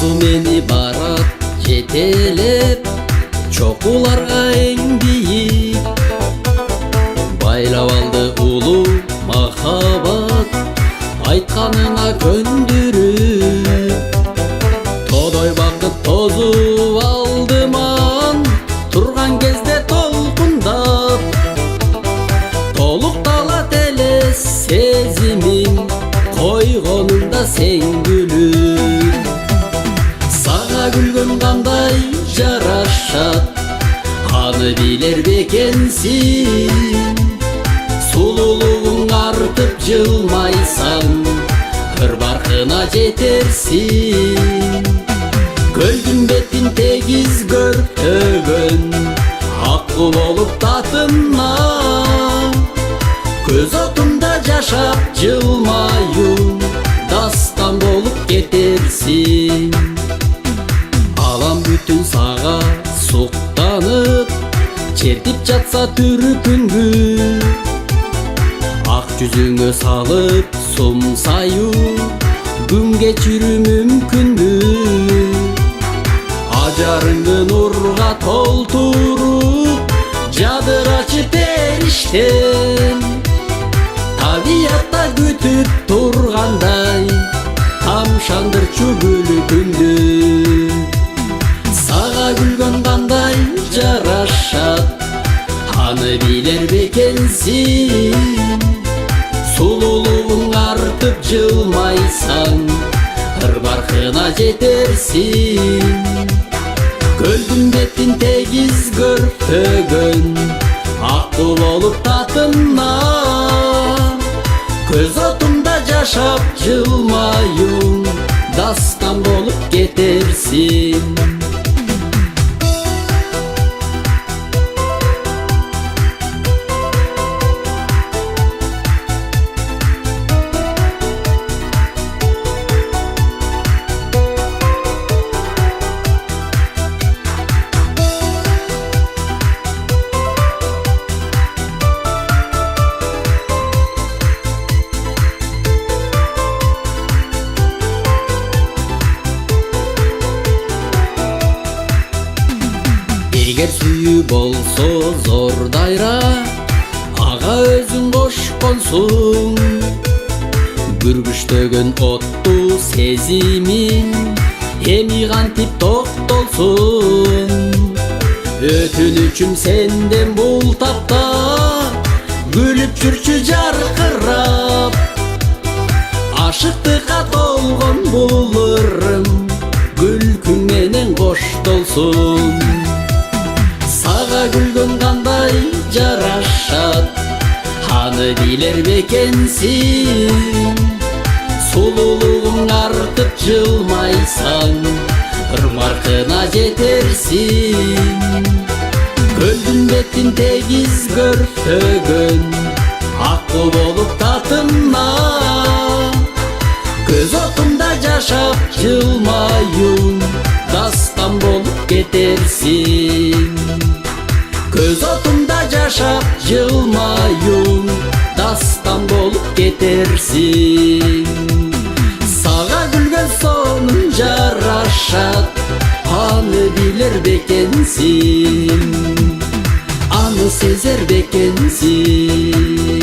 тозу мени барат жетелеп, чокуларга эң бийик байлап алды улуу махабат, айтканыңа көндүрүп. Тодой бакыт тозуп алдыман, турган кезде толкундап, толукталат эле сезимиң, койгонунда сен күлүп. Сага күлгөн кандай жарашат, аны билер бекенсиң. Сулуулугуң артып жылмайсаң, ыр баркына жетерсиң. Көлдүн бетин тегиз көртөгөн, акку болуп татына, көз отунда жашап жылмаюң, дастан болуп кетерсиң. Алам бүтүн сага суктанып, чертип жатса түркүнгү, ак жүзүңө салып сумсаю, күн кечирүү мүмкүнбү? Ажарыңды нурга толтуруп, жадырачы периштем, табиятта күтүп тургандай, тамшандырчу күлкүңдү. Сага күлгөн кандай жарашат, аны билер бекенсиң. Сулуулугуң артып жылмайсаң, ыр баркына жетерсиң. Көлдүн бетин тегиз көртөгөн, акку болуп татына, көз отунда жашап жылмаюң, дастан болуп кетерсиң. Эгер сүйүү болсо зор дайра, ага өзүң кошконсуң. Бүргүчтөгөн оттуу сезимиң эми кантип токтолсун? Өтүнүчүм сенден бул тапта, күлүп жүрчү жаркырап. Ашыктыкка толгон бул ырым, күлкүң менен коштолсун. Сага күлгөн кандай жарашат, аны билер бекенсиң. Сулуулугуң артып жылмайсаң, ыр баркына жетерсиң. Көлдүн бетин тегиз көртөгөн, акку болуп татына, көз отунда жашап жылмаюң, дастан болуп кетерсиң. Көз отунда жашап жылмаюң, дастан болуп кетерсиң. Сага күлгөн сонун жарашат, аны билер бекенсиң, аны сезер бекенсиң.